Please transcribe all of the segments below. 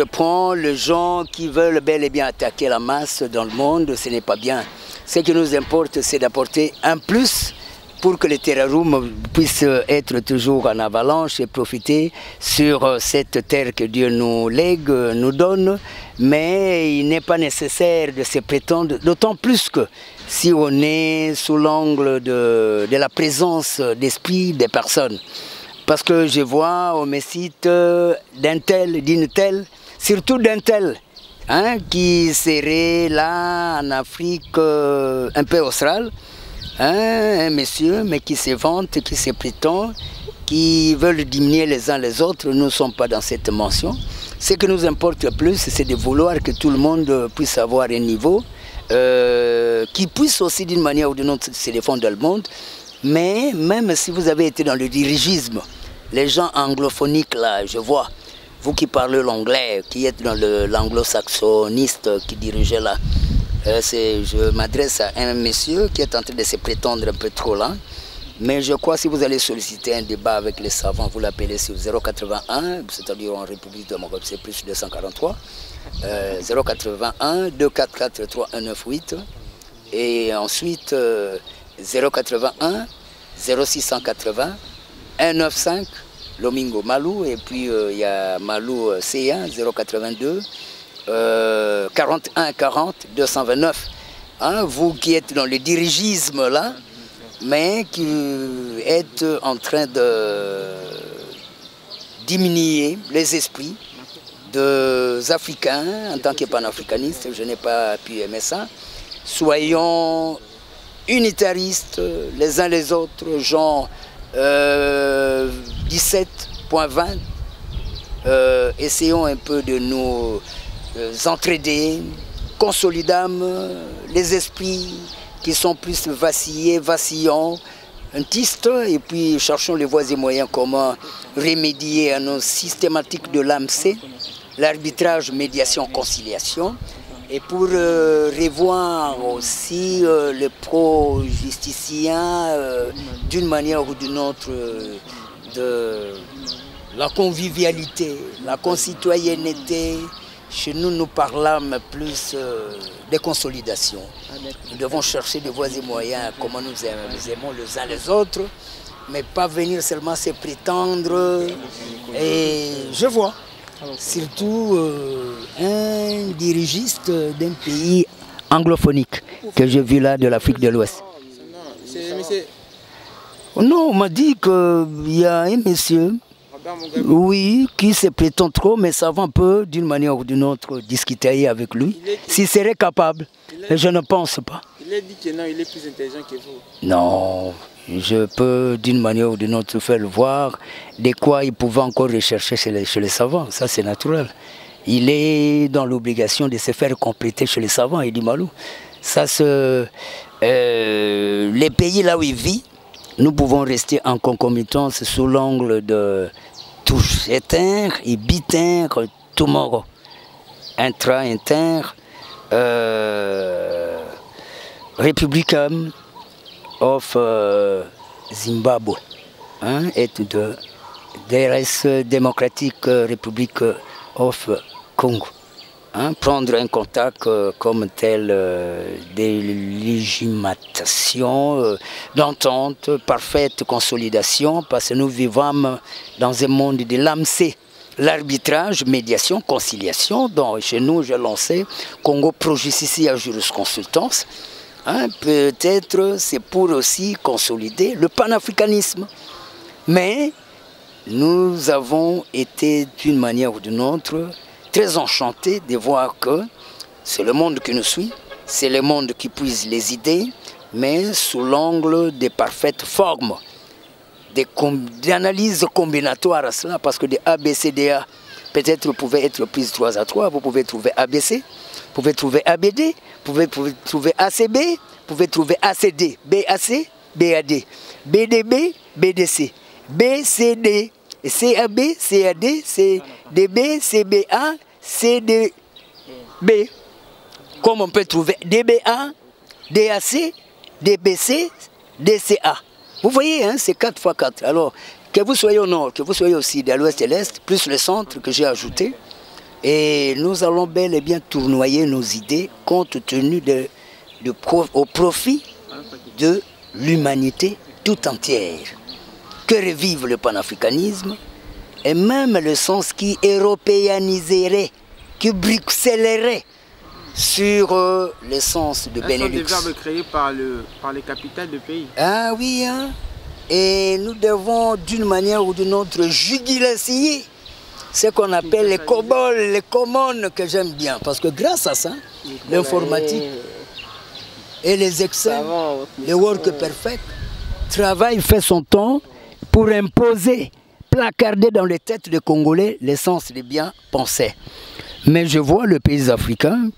point, les gens qui veulent bel et bien attaquer la masse dans le monde, ce n'est pas bien. Ce qui nous importe, c'est d'apporter un plus pour que les terrariums puissent être toujours en avalanche et profiter sur cette terre que Dieu nous lègue, nous donne. Mais il n'est pas nécessaire de se prétendre, d'autant plus que si on est sous l'angle de la présence d'esprit des personnes. Parce que je vois, on me cite d'un tel, d'une telle, surtout d'un tel, hein, qui serait là en Afrique un peu australe, hein, un monsieur, mais qui se vante, qui se prétend, qui veulent diminuer les uns les autres. Nous ne sommes pas dans cette mention. Ce qui nous importe le plus, c'est de vouloir que tout le monde puisse avoir un niveau, qui puisse aussi d'une manière ou d'une autre se défendre dans le monde. Mais même si vous avez été dans le dirigisme, les gens anglophoniques là, je vois, vous qui parlez l'anglais, qui êtes dans l'anglo-saxoniste qui dirigeait là, je m'adresse à un monsieur qui est en train de se prétendre un peu trop là. Mais je crois que si vous allez solliciter un débat avec les savants, vous l'appelez sur 081, c'est-à-dire en République démocratique, c'est plus 243, 081 244 3198, et ensuite 081 0680 195 Lomingo Malou, et puis il y a Malou C1 082 41 40 229. Hein, vous qui êtes dans le dirigisme là, mais qui êtes en train de diminuer les esprits des Africains en tant que panafricanistes, je n'ai pas pu aimer ça. Soyons unitaristes les uns les autres, genre 17.20. Essayons un peu de nous entraider, consolidons les esprits qui sont plus vacillants, et puis cherchons les voies et moyens comment remédier à nos systématiques de l'AMC, l'arbitrage, médiation, conciliation, et pour revoir aussi les pro-justiciens d'une manière ou d'une autre de la convivialité, la concitoyenneté. Chez nous, nous parlons plus de consolidation. Nous devons chercher des voies et moyens, comment nous aimons les uns les autres, mais pas venir seulement se prétendre. Et je vois surtout un dirigiste d'un pays anglophonique que j'ai vu là de l'Afrique de l'Ouest. Non, on m'a dit qu'il y a un monsieur, oui, qui se prétend trop, mais ça va un peu d'une manière ou d'une autre discuter avec lui, s'il serait capable. Mais je ne pense pas. Il a dit que non, il est plus intelligent que vous. Non, je peux d'une manière ou d'une autre faire le voir de quoi il pouvait encore rechercher chez les savants, ça c'est naturel. Il est dans l'obligation de se faire compléter chez les savants, il dit Malou. Ça, les pays là où il vit, nous pouvons rester en concomitance sous l'angle de touche éteindre et bitinre tomorrow. Inter, Republican of Zimbabwe, hein, et de DRS Democratic Republic of Congo. Hein, prendre un contact comme tel des légitimation, d'entente, parfaite consolidation, parce que nous vivons dans un monde de l'AMC, l'arbitrage, médiation, conciliation. Donc chez nous, j'ai lancé Congo Pro Justicia Jurisconsultance. Hein, peut-être c'est pour aussi consolider le panafricanisme. Mais nous avons été d'une manière ou d'une autre très enchantés de voir que c'est le monde qui nous suit, c'est le monde qui puise les idées, mais sous l'angle des parfaites formes, d'analyse combinatoire à cela, parce que des ABCDA, peut-être vous pouvez être prise 3 à 3, vous pouvez trouver ABC, vous pouvez trouver ABD, vous pouvez trouver ACB, vous pouvez trouver ACD, BAC, BAD, BDB, BDC, BCD, CAB, CAD, CDB, CBA, CDB. Comme on peut trouver DBA, DAC, DBC, DCA. Vous voyez, hein, c'est 4 x 4. Alors, que vous soyez au nord, que vous soyez au sud, à l'ouest et à l'est, plus le centre que j'ai ajouté, Et nous allons bel et bien tournoyer nos idées compte tenu au profit de l'humanité tout entière. Que revive le panafricanisme et même le sens qui européaniserait, qui bruxellerait sur l'essence de Benelux. Ce sont des verbes créés par les capitales de pays. Ah oui, hein? Et nous devons d'une manière ou d'une autre juguler ce qu'on appelle les coboles, les commones que j'aime bien. Parce que grâce à ça, l'informatique et les Excel, les work perfect, travail fait son temps pour imposer, placarder dans les têtes des Congolais l'essence des bien pensés. Mais je vois le pays africain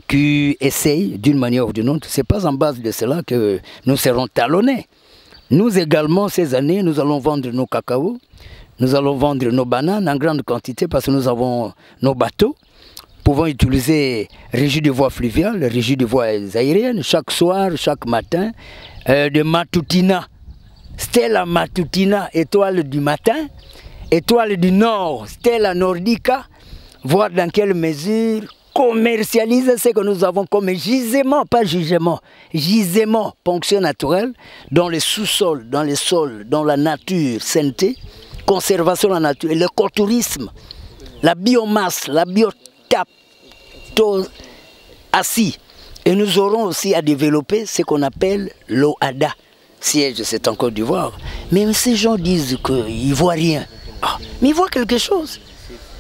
qui essaye d'une manière ou d'une autre. Ce n'est pas en base de cela que nous serons talonnés. Nous également, ces années, nous allons vendre nos cacao, nous allons vendre nos bananes en grande quantité parce que nous avons nos bateaux. Nous pouvons utiliser régie de voies fluviales, régie de voies aériennes, chaque soir, chaque matin, de Matutina. Stella Matutina, étoile du matin, étoile du nord, Stella Nordica, voir dans quelle mesure commercialiser ce que nous avons comme gisement, pas jugement, gisement, ponction naturelle, dans les sous-sols, dans les sols, dans la nature, santé, conservation de la nature, l'écotourisme, la biomasse, la assis. Et nous aurons aussi à développer ce qu'on appelle l'OADA, siège c'est en Côte d'Ivoire. Mais ces gens disent qu'ils ne voient rien. Ah, mais ils voient quelque chose.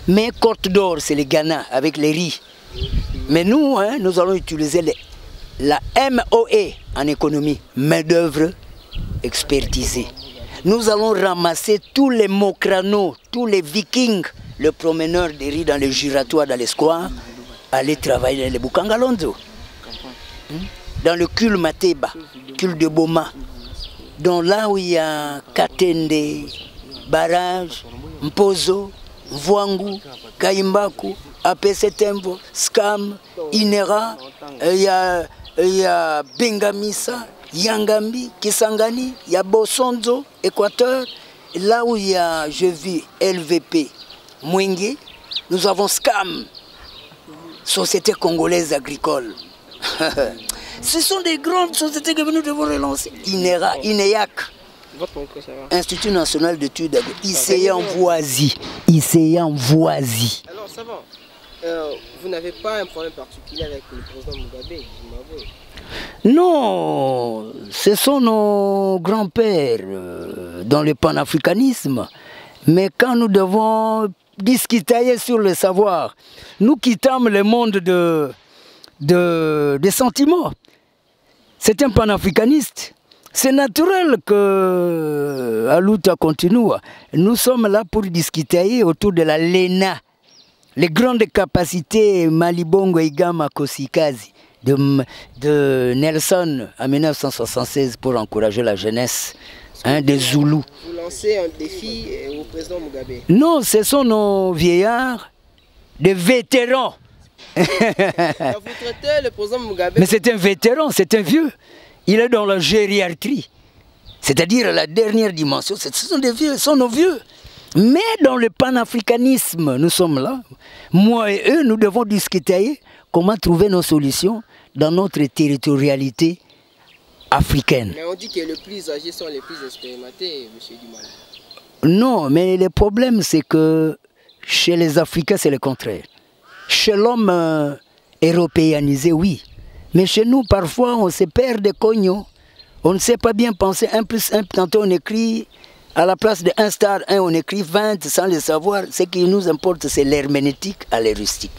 Mais Côte d'Or, c'est le Ghana avec les riz. Mais nous, hein, nous allons utiliser la MOE en économie, main-d'œuvre expertisée. Nous allons ramasser tous les mokranos, tous les vikings, le promeneur des riz dans les giratoires, dans les squares, aller travailler dans les Bukangalonzo, dans le cul Mateba, cul de Boma, dans là où il y a Katende, Barrage, Mpozo, Mvoangu, Kaimbaku, APC Tembo, Scam, Inera, il y a Bengamisa, Yangambi, Kisangani, il y a Bosonzo, Équateur, là où il y a, je vis, LVP, Mwenge, nous avons Scam, Société Congolaise Agricole. Ce sont des grandes sociétés que nous devons relancer. Inera, INEAC, Institut National d'Études Agricoles, ICEAN Voisy. ICEAN Voisy. Alors ça va. Vous n'avez pas un problème particulier avec le président Mugabe, Non, ce sont nos grands-pères dans le panafricanisme. Mais quand nous devons discuter sur le savoir, nous quittons le monde des sentiments. C'est un panafricaniste. C'est naturel que Aluta continue. Nous sommes là pour discuter autour de la LENA. Les grandes capacités Malibongo Igama Kosikazi de Nelson en 1976 pour encourager la jeunesse des Zoulous. Vous lancez un défi au président Mugabe? Non, ce sont nos vieillards, des vétérans. Vous traitez le président Mugabe? Mais c'est un vétéran, c'est un vieux. Il est dans la gériatrie, c'est-à-dire la dernière dimension. Ce sont des vieux, ce sont nos vieux. Mais dans le panafricanisme, nous sommes là. Moi et eux, nous devons discuter comment trouver nos solutions dans notre territorialité africaine. Mais on dit que les plus âgés sont les plus expérimentés, M. Dumala. Non, mais le problème, c'est que chez les Africains, c'est le contraire. Chez l'homme européanisé, oui. Mais chez nous, parfois, on se perd de cognos. On ne sait pas bien penser. 1 plus 1, tantôt on écrit, à la place de 1 star 1, on écrit 20 sans le savoir. Ce qui nous importe, c'est l'herméneutique à l'heuristique.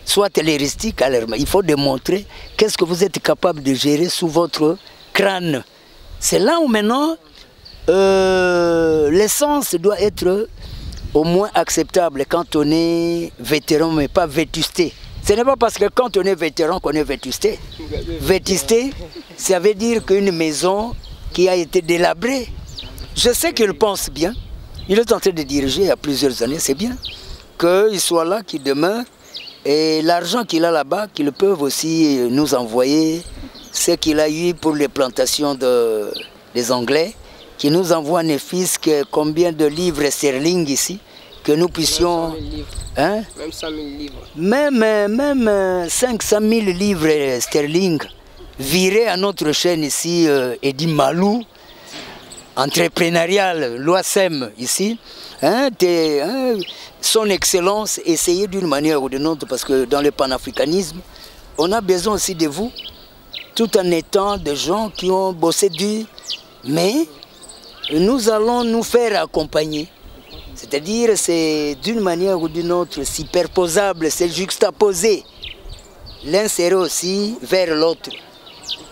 Soit l'heuristique à l'herméneutique. Il faut démontrer qu'est-ce que vous êtes capable de gérer sous votre crâne. C'est là où maintenant, l'essence doit être au moins acceptable quand on est vétéran, mais pas vétusté. Ce n'est pas parce que quand on est vétéran qu'on est vétusté. Vétusté, ça veut dire qu'une maison qui a été délabrée. Je sais qu'il pense bien. Il est en train de diriger il y a plusieurs années, c'est bien. Qu'il soit là, qu'il demeure. Et l'argent qu'il a là-bas, qu'ils peuvent aussi nous envoyer, ce qu'il a eu pour les plantations des Anglais, qui nous envoient Nefis combien de livres sterling ici, que nous puissions... Hein? Même 100 000 livres. Même 500 000 livres sterling virés à notre chaîne ici, Eddy Malou, entrepreneurial, l'OASM ici. Son Excellence, essayez d'une manière ou d'une autre, parce que dans le panafricanisme, on a besoin aussi de vous, tout en étant des gens qui ont bossé dur, mais nous allons nous faire accompagner. C'est-à-dire, c'est d'une manière ou d'une autre superposable, c'est juxtaposé. L'un serait aussi vers l'autre,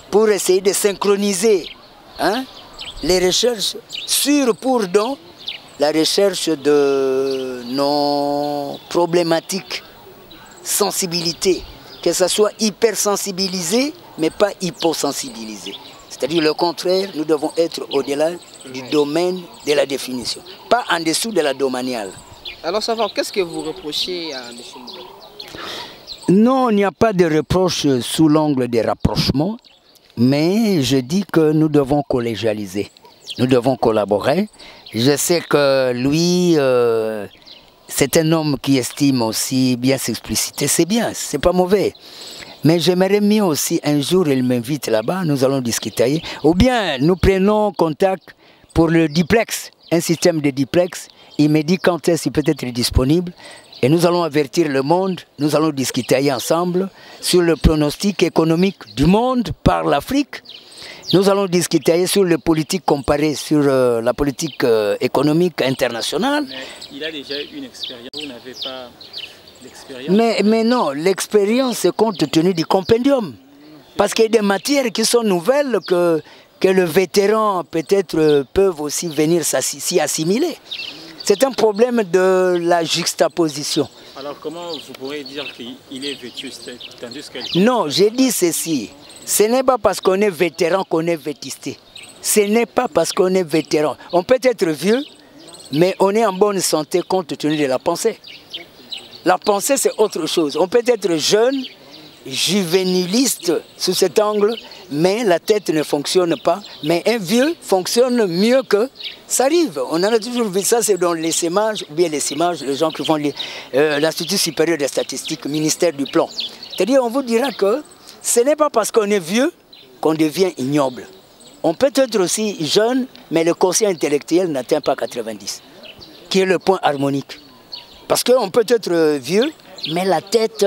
pour essayer de synchroniser les recherches sur pour donc la recherche de nos problématiques, sensibilité, que ça soit hypersensibilisé, mais pas hyposensibilisé. C'est-à-dire le contraire, nous devons être au-delà du domaine de la définition, pas en dessous de la domaniale. Alors savoir, qu'est-ce que vous reprochez à M. Moubel? Non, il n'y a pas de reproche sous l'angle des rapprochements, mais je dis que nous devons collégialiser, nous devons collaborer. Je sais que lui, c'est un homme qui estime aussi bien s'expliciter, c'est bien, c'est pas mauvais. Mais j'aimerais mieux aussi, un jour, il m'invite là-bas, nous allons discuter. Ou bien, nous prenons contact pour le duplex, un système de duplex. Il me dit quand est-ce qu'il peut être disponible. Et nous allons avertir le monde, nous allons discuter ensemble sur le pronostic économique du monde par l'Afrique. Nous allons discuter sur les politiques comparées, sur la politique économique internationale. Mais il a déjà une expérience, vous n'avez pas l'expérience. Mais non, l'expérience est compte tenu du compendium. Parce qu'il y a des matières qui sont nouvelles que le vétéran peut-être peuvent aussi venir s'y assimiler. C'est un problème de la juxtaposition. Alors comment vous pourrez dire qu'il est vétuste tandis que... Non, j'ai dit ceci. Ce n'est pas parce qu'on est vétéran qu'on est vétusté. Ce n'est pas parce qu'on est vétéran. On peut être vieux, mais on est en bonne santé compte tenu de la pensée. La pensée, c'est autre chose. On peut être jeune, juvéniliste sous cet angle, mais la tête ne fonctionne pas. Mais un vieux fonctionne mieux que... Ça arrive. On en a toujours vu ça, c'est dans les SEMAG, ou bien les SEMAG, les gens qui font l'Institut supérieur des statistiques, ministère du plan. C'est-à-dire, on vous dira que ce n'est pas parce qu'on est vieux qu'on devient ignoble. On peut être aussi jeune, mais le quotient intellectuel n'atteint pas 90, qui est le point harmonique. Parce qu'on peut être vieux, mais la tête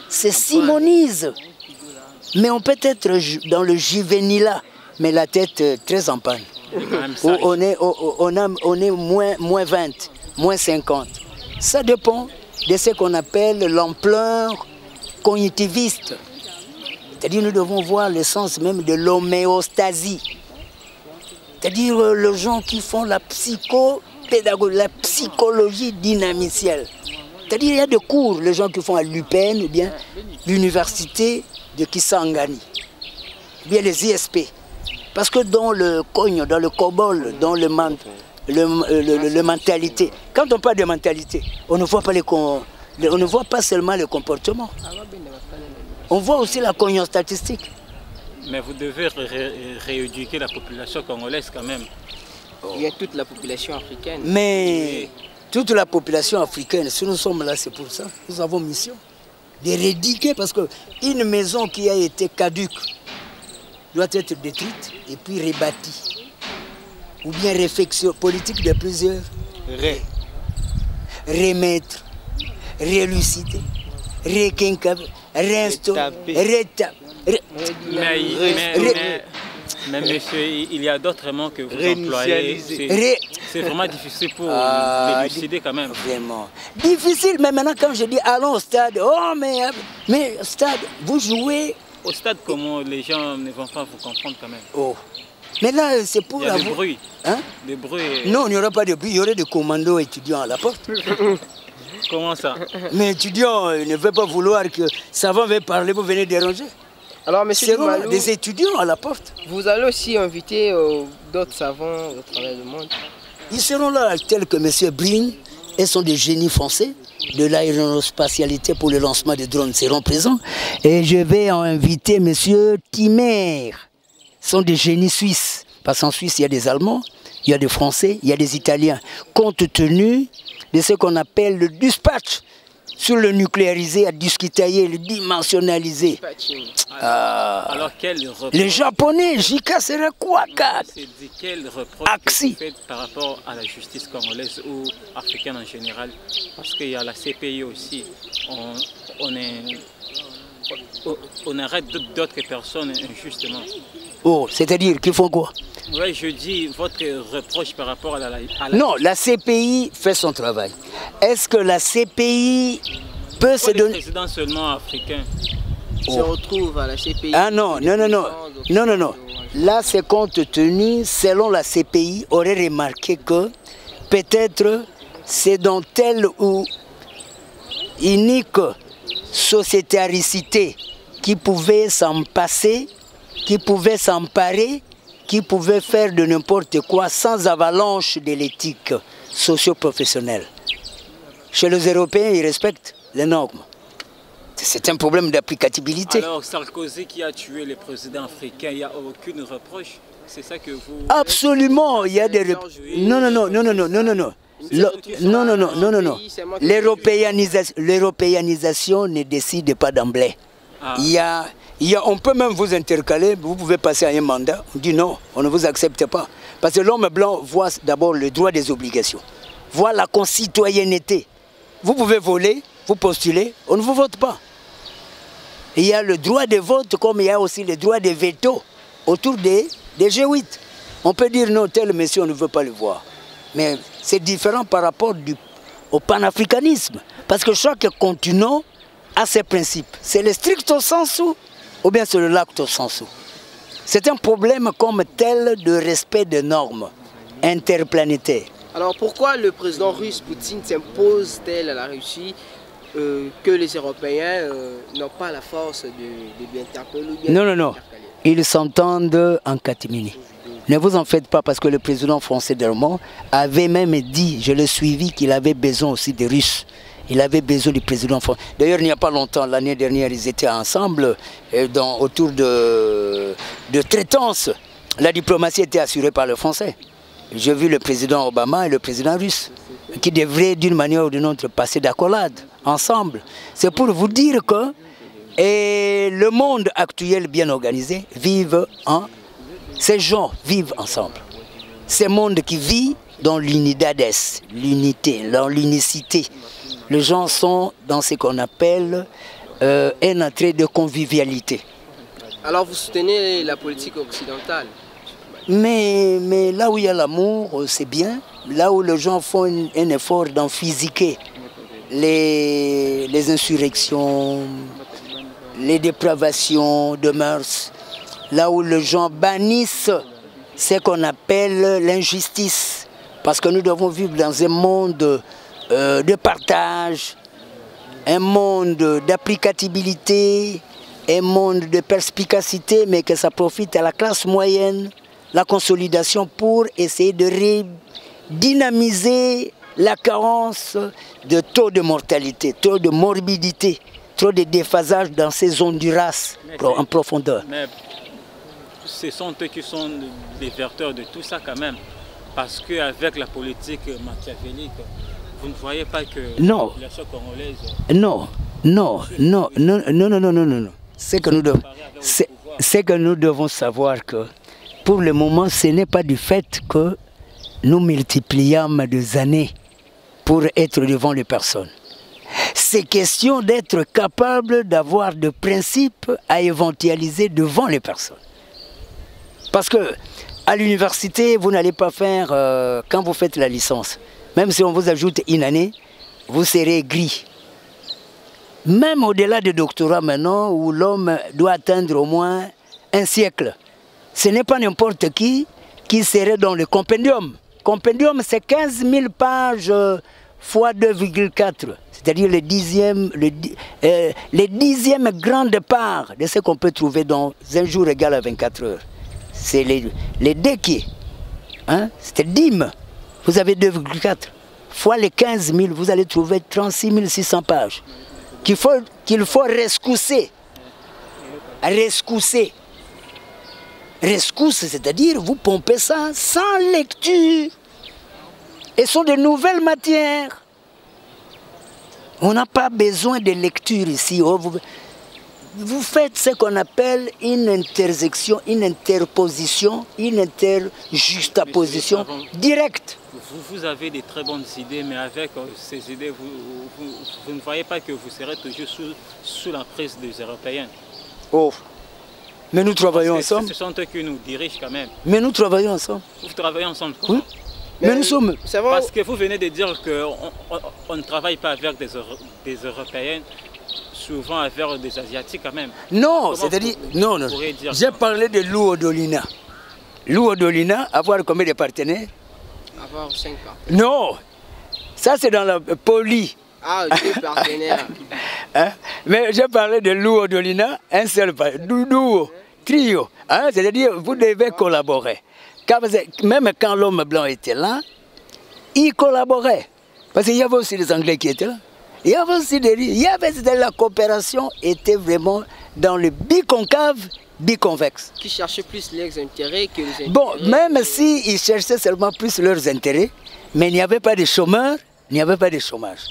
se simonise. Mais on peut être dans le juvénilat, mais la tête très en panne. On est moins 20, moins 50. Ça dépend de ce qu'on appelle l'ampleur cognitiviste. C'est-à-dire nous devons voir le sens même de l'homéostasie. C'est-à-dire les gens qui font la psychopédagogie, la psychologie dynamicielle. C'est-à-dire il y a des cours, les gens qui font à l'UPN ou bien l'université de Kisangani, ou bien les ISP. Parce que dans le cogne, dans le cobol, dans le mentalité, quand on parle de mentalité, on ne voit pas on ne voit pas seulement le comportement. On voit aussi la cognon statistique. Mais vous devez rééduquer la population congolaise quand même. Il y a toute la population africaine. Mais toute la population africaine, si nous sommes là, c'est pour ça. Nous avons mission de rééduquer parce qu'une maison qui a été caduque doit être détruite et puis rebâtie. Ou bien réflexion politique de plusieurs. Remettre, réélucider, réquincaver, réinstaurer, mais monsieur, il y a d'autres mots que vous employez. C'est vraiment difficile pour l'élucider quand même. Vraiment. Difficile, mais maintenant quand je dis allons au stade, oh mais stade, vous jouez. Au stade, comment les gens ne vont pas vous comprendre quand même. Oh. Mais là, c'est pour il y a des bruits. Hein? Des bruits. Non, il n'y aura pas de bruit, il y aurait des commandos étudiants à la porte. Comment ça? Mais étudiants ne veulent pas vouloir que savants veulent parler, vous venez déranger. Alors, monsieur Malou, des étudiants à la porte. Vous allez aussi inviter d'autres savants au travers du monde. Ils seront là, tels que M. Bring, ils sont des génies français de l'aérospatialité pour le lancement des drones, seront présents. Et je vais en inviter M. Timer. Ce sont des génies suisses. Parce qu'en Suisse, il y a des Allemands, il y a des Français, il y a des Italiens. Compte tenu de ce qu'on appelle le dispatch sur le nucléarisé, à discutailler, le dimensionnaliser. Alors quel reproche, les Japonais, Jika Serekwaka, quel reproche vous faites par rapport à la justice congolaise ou africaine en général? Parce qu'il y a la CPI aussi. On arrête d'autres personnes injustement. Oh, c'est-à-dire qu'ils font quoi? Oui, je dis votre reproche par rapport à la... Non, la CPI fait son travail. Est-ce que la CPI peut se donner... Le président seulement africain se retrouve à la CPI. Ah non, non. Là, c'est compte tenu, selon la CPI, aurait remarqué que peut-être c'est dans telle ou unique sociétaricité qui pouvait s'en passer, qui pouvait s'emparer, qui pouvait faire de n'importe quoi sans avalanche de l'éthique socio-professionnelle. Chez les Européens, ils respectent les normes. C'est un problème d'applicabilité. Alors Sarkozy qui a tué les présidents africains, il n'y a aucune reproche? C'est ça que vous... Absolument, il y a des reproches. Non. L'européanisation ne décide pas d'emblée. On peut même vous intercaler, vous pouvez passer à un mandat, on dit non, on ne vous accepte pas. Parce que l'homme blanc voit d'abord le droit des obligations, voit la concitoyenneté. Vous pouvez voler, vous postulez, on ne vous vote pas. Il y a le droit de vote comme il y a aussi le droit de veto autour des G8. On peut dire non, tel monsieur, on ne veut pas le voir. Mais c'est différent par rapport au panafricanisme. Parce que chaque continent a ses principes. C'est le stricto sensu ou bien c'est le lacto sensu. C'est un problème comme tel de respect des normes interplanétaires. Alors pourquoi le président russe Poutine s'impose-t-il à la Russie que les Européens n'ont pas la force de lui interpeller? Non. Ils s'entendent en catimini. Ne vous en faites pas parce que le président français d'Allemagne avait même dit, je l'ai suivi, qu'il avait besoin aussi des Russes. Il avait besoin du président français. D'ailleurs, il n'y a pas longtemps, l'année dernière, ils étaient ensemble autour de traitance. La diplomatie était assurée par le Français. J'ai vu le président Obama et le président russe qui devraient d'une manière ou d'une autre passer d'accolade ensemble. C'est pour vous dire que le monde actuel bien organisé ces gens vivent ensemble. Ce monde qui vit dans l'unidades, l'unité, dans l'unicité. Les gens sont dans ce qu'on appelle un attrait de convivialité. Alors vous soutenez la politique occidentale? Mais là où il y a l'amour, c'est bien. Là où les gens font un effort d'en physiquer les insurrections, les dépravations de mœurs, là où les gens bannissent ce qu'on appelle l'injustice. Parce que nous devons vivre dans un monde de partage, un monde d'applicabilité, un monde de perspicacité, mais que ça profite à la classe moyenne, la consolidation pour essayer de dynamiser la carence de taux de mortalité, taux de morbidité, trop de déphasage dans ces zones du race en profondeur. Mais ce sont eux qui sont des vecteurs de tout ça quand même. Parce qu'avec la politique machiavélique, vous ne voyez pas que non. la population congolaise... Non. C'est que nous devons savoir que pour le moment, ce n'est pas du fait que nous multiplions des années pour être devant les personnes. C'est question d'être capable d'avoir des principes à éventualiser devant les personnes. Parce que à l'université, vous n'allez pas faire, quand vous faites la licence, même si on vous ajoute une année, vous serez gris. Même au-delà du doctorat maintenant, où l'homme doit atteindre au moins un siècle, ce n'est pas n'importe qui serait dans le compendium. Compendium, c'est 15 000 pages fois 2,4, c'est-à-dire les dixièmes grandes parts de ce qu'on peut trouver dans un jour égal à 24 heures. C'est les déquets, hein? C'est dîmes. Vous avez 2,4 fois les 15 000, vous allez trouver 36 600 pages qu'il faut rescousser. Rescousse, c'est-à-dire vous pompez ça sans lecture. Et ce sont de nouvelles matières. On n'a pas besoin de lecture ici. Oh, vous faites ce qu'on appelle une intersection, une interposition, une interjuxtaposition directe. Vous avez des très bonnes idées, mais avec ces idées, vous ne voyez pas que vous serez toujours sous l'emprise des Européens. Oh, mais nous travaillons ensemble. Ce sont eux qui nous dirigent quand même. Mais nous travaillons ensemble. Vous travaillez ensemble comment? Oui. Mais nous sommes... Parce que vous venez de dire qu'on ne travaille pas avec des Européens, souvent avec des Asiatiques quand même. Non, c'est-à-dire... Non, non. J'ai parlé de Lou Odolina. Lou Odolina, avoir combien de partenaires? Avoir 5 ans. Non, ça c'est dans la poli. Ah, 2 partenaires. Hein? Mais j'ai parlé de Lou Odolina, un seul partenaire. Duo, trio. Hein? C'est-à-dire, vous devez collaborer. Même quand l'homme blanc était là, il collaborait. Parce qu'il y avait aussi les Anglais qui étaient là. Il y avait aussi la coopération était vraiment dans le biconcave, biconvexe. Qui cherchaient plus leurs intérêts que les intérêts. Bon, même s'ils cherchaient seulement plus leurs intérêts, mais il n'y avait pas de chômeurs, il n'y avait pas de chômage.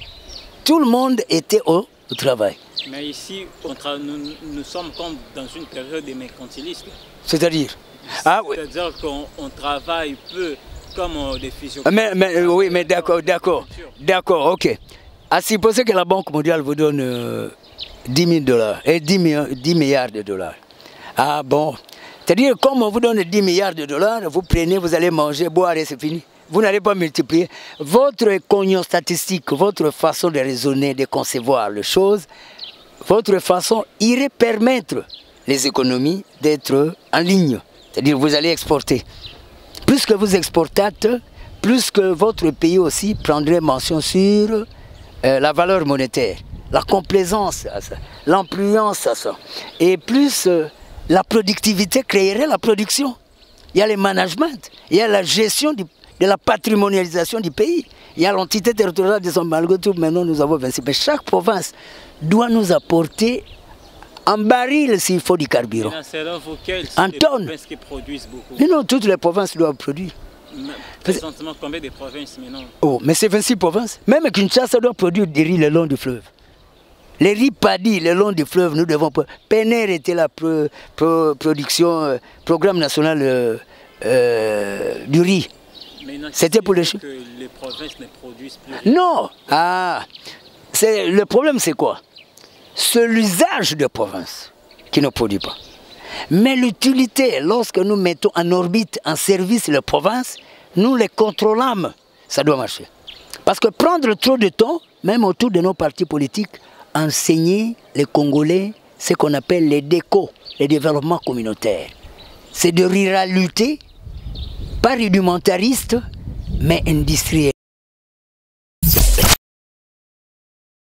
Tout le monde était au travail. Mais ici, nous sommes comme dans une période de mercantilisme. C'est-à-dire? Ah, oui. C'est-à-dire qu'on travaille peu comme des physios. Oui, mais d'accord, ok. À supposer que la Banque mondiale vous donne 10 000 $, et 10 milliards de dollars. Ah bon. C'est-à-dire, comme on vous donne 10 milliards de dollars, vous prenez, vous allez manger, boire et c'est fini. Vous n'allez pas multiplier. Votre cognon statistique, votre façon de raisonner, de concevoir les choses, votre façon irait permettre les économies d'être en ligne. C'est-à-dire vous allez exporter. Plus que vous exportez, plus que votre pays aussi prendrait mention sur la valeur monétaire, la complaisance à ça, l'ampliance à ça. Et plus la productivité créerait la production. Il y a le management, il y a la gestion de la patrimonialisation du pays. Il y a l'entité territoriale de son malgré tout. Maintenant, nous avons 26. Mais chaque province doit nous apporter en baril s'il faut du carburant. Selon vous, quelles en tonnes. Provinces qui produisent beaucoup? Mais non, toutes les provinces doivent produire. Présentement, combien de provinces maintenant? Oh, mais c'est 26 provinces. Même Kinshasa doit produire des riz le long du fleuve. Les riz paddy le long du fleuve, nous devons... PNR était la production, programme national du riz. C'était pour les... que les provinces ne produisent plus. Non. Le problème c'est quoi? C'est l'usage de provinces qui ne produit pas. Mais l'utilité, lorsque nous mettons en orbite, en service les provinces, nous les contrôlons, ça doit marcher. Parce que prendre trop de temps, même autour de nos partis politiques, enseigner les Congolais ce qu'on appelle les DECO, les développements communautaires. C'est de ruralité, pas rudimentariste, mais industriel.